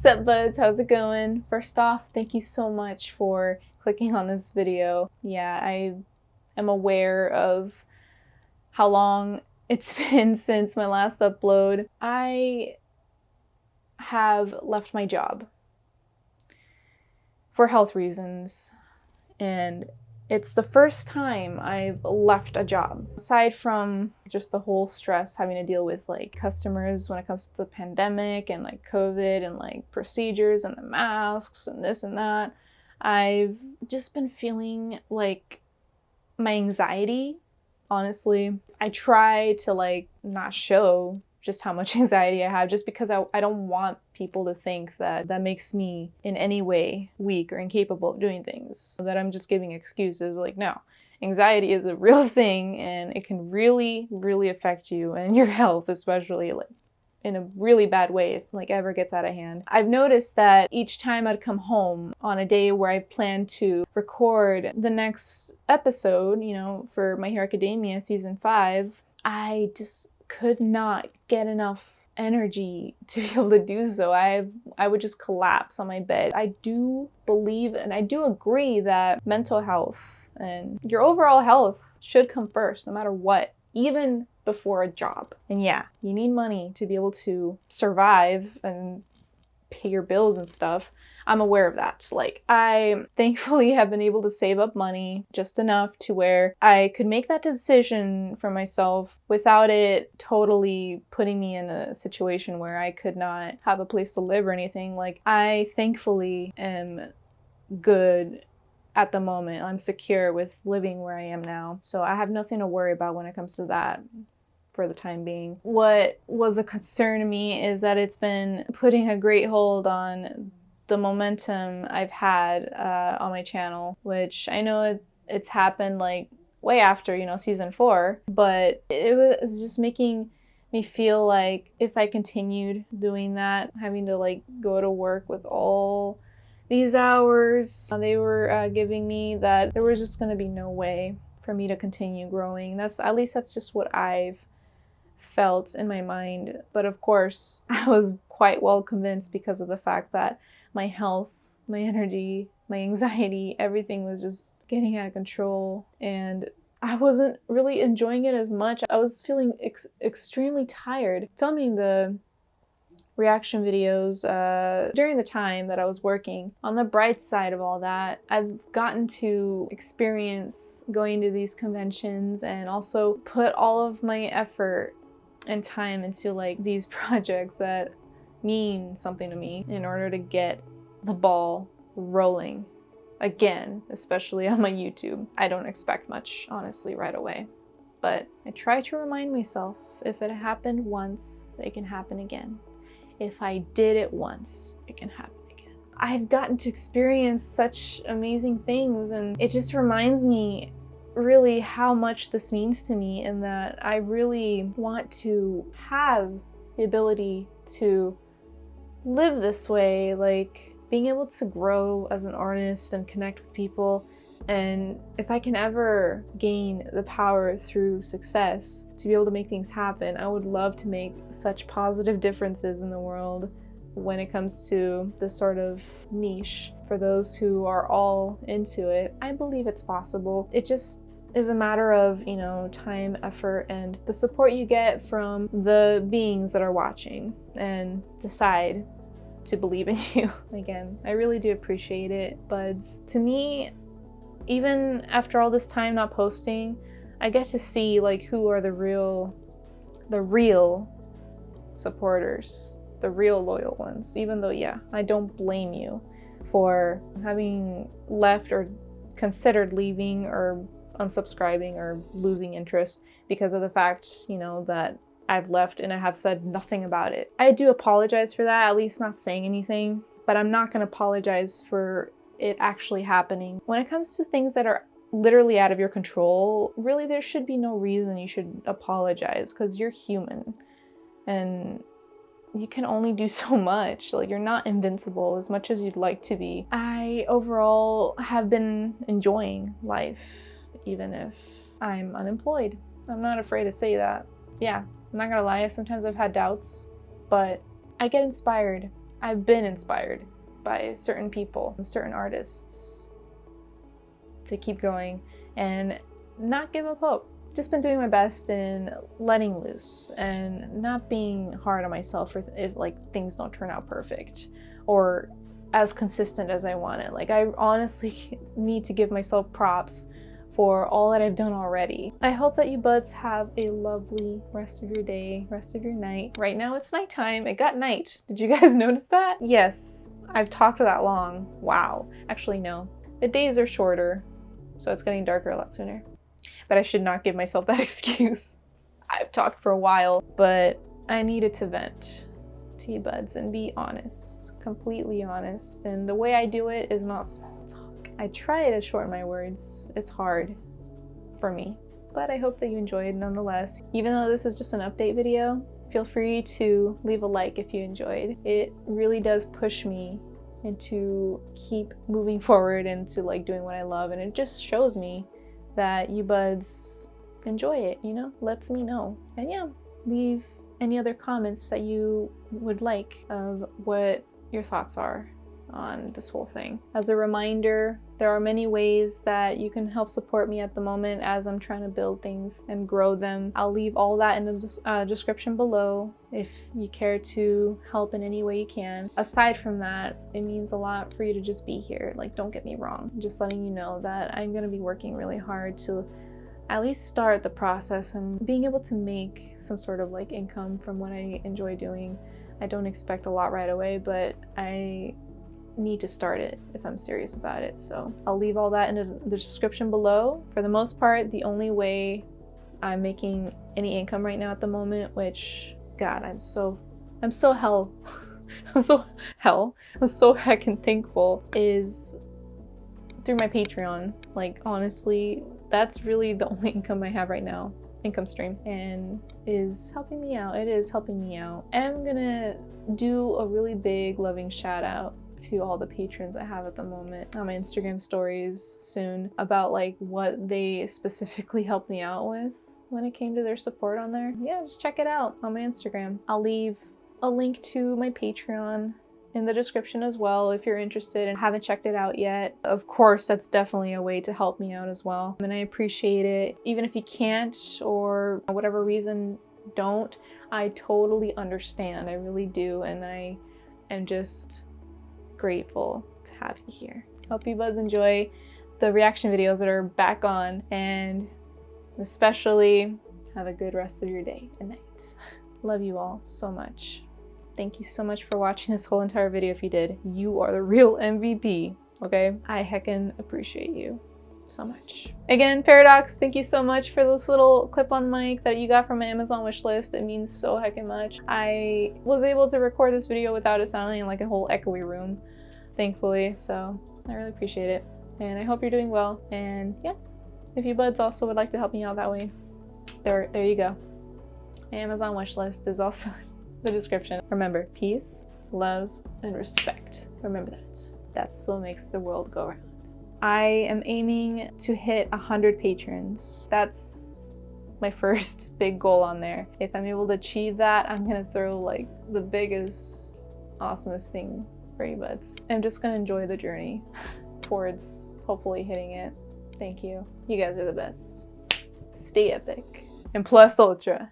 Sup Buds, how's it going? First off, thank you so much for clicking on this video. Yeah, I am aware of how long it's been since my last upload. I have left my job for health reasons, and it's the first time I've left a job. Aside from just the whole stress having to deal with like customers when it comes to the pandemic and like COVID and like procedures and the masks and this and that, I've just been feeling like my anxiety, honestly. I try to like not show just how much anxiety I have, just because I don't want people to think that that makes me in any way weak or incapable of doing things, that I'm just giving excuses. Like, no, anxiety is a real thing and it can really, really affect you and your health, especially like in a really bad way if like ever gets out of hand. I've noticed that each time I'd come home on a day where I planned to record the next episode, you know, for My Hero Academia season 5, I just could not get enough energy to be able to do so. I would just collapse on my bed. I do believe and I do agree that mental health and your overall health should come first, no matter what, even before a job. And yeah, you need money to be able to survive and pay your bills and stuff. I'm aware of that. Like, I thankfully have been able to save up money just enough to where I could make that decision for myself without it totally putting me in a situation where I could not have a place to live or anything. Like, I thankfully am good at the moment. I'm secure with living where I am now. So I have nothing to worry about when it comes to that for the time being. What was a concern to me is that it's been putting a great hold on the momentum I've had on my channel, which I know it's happened like way after, you know, season 4, but it was just making me feel like if I continued doing that, having to like go to work with all these hours they were giving me, that there was just going to be no way for me to continue growing. At least that's just what I've felt in my mind. But of course, I was quite well convinced because of the fact that my health, my energy, my anxiety, everything was just getting out of control, and I wasn't really enjoying it as much. I was feeling extremely tired. Filming the reaction videos during the time that I was working. On the bright side of all that, I've gotten to experience going to these conventions and also put all of my effort and time into like these projects that mean something to me in order to get the ball rolling again, especially on my YouTube. I don't expect much, honestly, right away, but I try to remind myself, if it happened once, it can happen again. If I did it once, it can happen again. I've gotten to experience such amazing things, and it just reminds me really how much this means to me, and that I really want to have the ability to live this way, like being able to grow as an artist and connect with people. And if I can ever gain the power through success to be able to make things happen, I would love to make such positive differences in the world when it comes to this sort of niche for those who are all into it. I believe it's possible. It just is a matter of, you know, time, effort, and the support you get from the beings that are watching and decide to believe in you. Again, I really do appreciate it, buds. To me, even after all this time not posting, I get to see like who are the real supporters, the real loyal ones. Even though, yeah, I don't blame you for having left or considered leaving or unsubscribing or losing interest because of the fact, you know, that I've left and I have said nothing about it. I do apologize for that, at least not saying anything, but I'm not going to apologize for it actually happening. When it comes to things that are literally out of your control, really there should be no reason you should apologize, because you're human and you can only do so much. Like, you're not invincible as much as you'd like to be. I overall have been enjoying life, even if I'm unemployed. I'm not afraid to say that. Yeah, I'm not gonna lie, sometimes I've had doubts, but I get inspired I've been inspired by certain people, certain artists to keep going and not give up hope. Just been doing my best in letting loose and not being hard on myself if like things don't turn out perfect or as consistent as I want it. Like I honestly need to give myself props for all that I've done already. I hope that you buds have a lovely rest of your day, rest of your night. Right now it's nighttime. It got night. Did you guys notice that? Yes, I've talked that long. Wow. Actually, no. The days are shorter, so it's getting darker a lot sooner. But I should not give myself that excuse. I've talked for a while, but I needed to vent to you buds and be honest, completely honest. And the way I do it is not small talk. I try to shorten my words. It's hard for me, but I hope that you enjoyed nonetheless. Even though this is just an update video, feel free to leave a like if you enjoyed. It really does push me into keep moving forward into like doing what I love, and it just shows me that you buds enjoy it, you know? Lets me know. And yeah, leave any other comments that you would like of what your thoughts are on this whole thing. As a reminder, there are many ways that you can help support me at the moment as I'm trying to build things and grow them. I'll leave all that in the description below if you care to help in any way you can. Aside from that, it means a lot for you to just be here. Like, don't get me wrong. I'm just letting you know that I'm gonna be working really hard to at least start the process and being able to make some sort of like income from what I enjoy doing. I don't expect a lot right away, but I need to start it if I'm serious about it. So I'll leave all that in the description below. For the most part, the only way I'm making any income right now at the moment, which God, I'm so heckin' thankful, is through my Patreon. Like honestly, that's really the only income I have right now, income stream, and is helping me out. It is helping me out. I'm gonna do a really big loving shout out to all the patrons I have at the moment on my Instagram stories soon about like what they specifically helped me out with when it came to their support on there. Yeah, just check it out on my Instagram. I'll leave a link to my Patreon in the description as well if you're interested and haven't checked it out yet. Of course, that's definitely a way to help me out as well, and I appreciate it. Even if you can't, or whatever reason don't, I totally understand. I really do, and I am just grateful to have you here. Hope you buds enjoy the reaction videos that are back on, and especially have a good rest of your day and night. Love you all so much. Thank you so much for watching this whole entire video. If you did, you are the real MVP, okay? I heckin' appreciate you so much. Again, Paradox, thank you so much for this little clip-on mic that you got from my Amazon wishlist. It means so heckin' much. I was able to record this video without it sounding like a whole echoey room, thankfully, so I really appreciate it. And I hope you're doing well, and yeah, if you buds also would like to help me out that way, there you go. My Amazon wishlist is also the description. Remember, peace, love, and respect. Remember that. That's what makes the world go round. I am aiming to hit 100 patrons. That's my first big goal on there. If I'm able to achieve that, I'm gonna throw like the biggest, awesomest thing for you buds. I'm just gonna enjoy the journey towards hopefully hitting it. Thank you. You guys are the best. Stay epic. And plus ultra.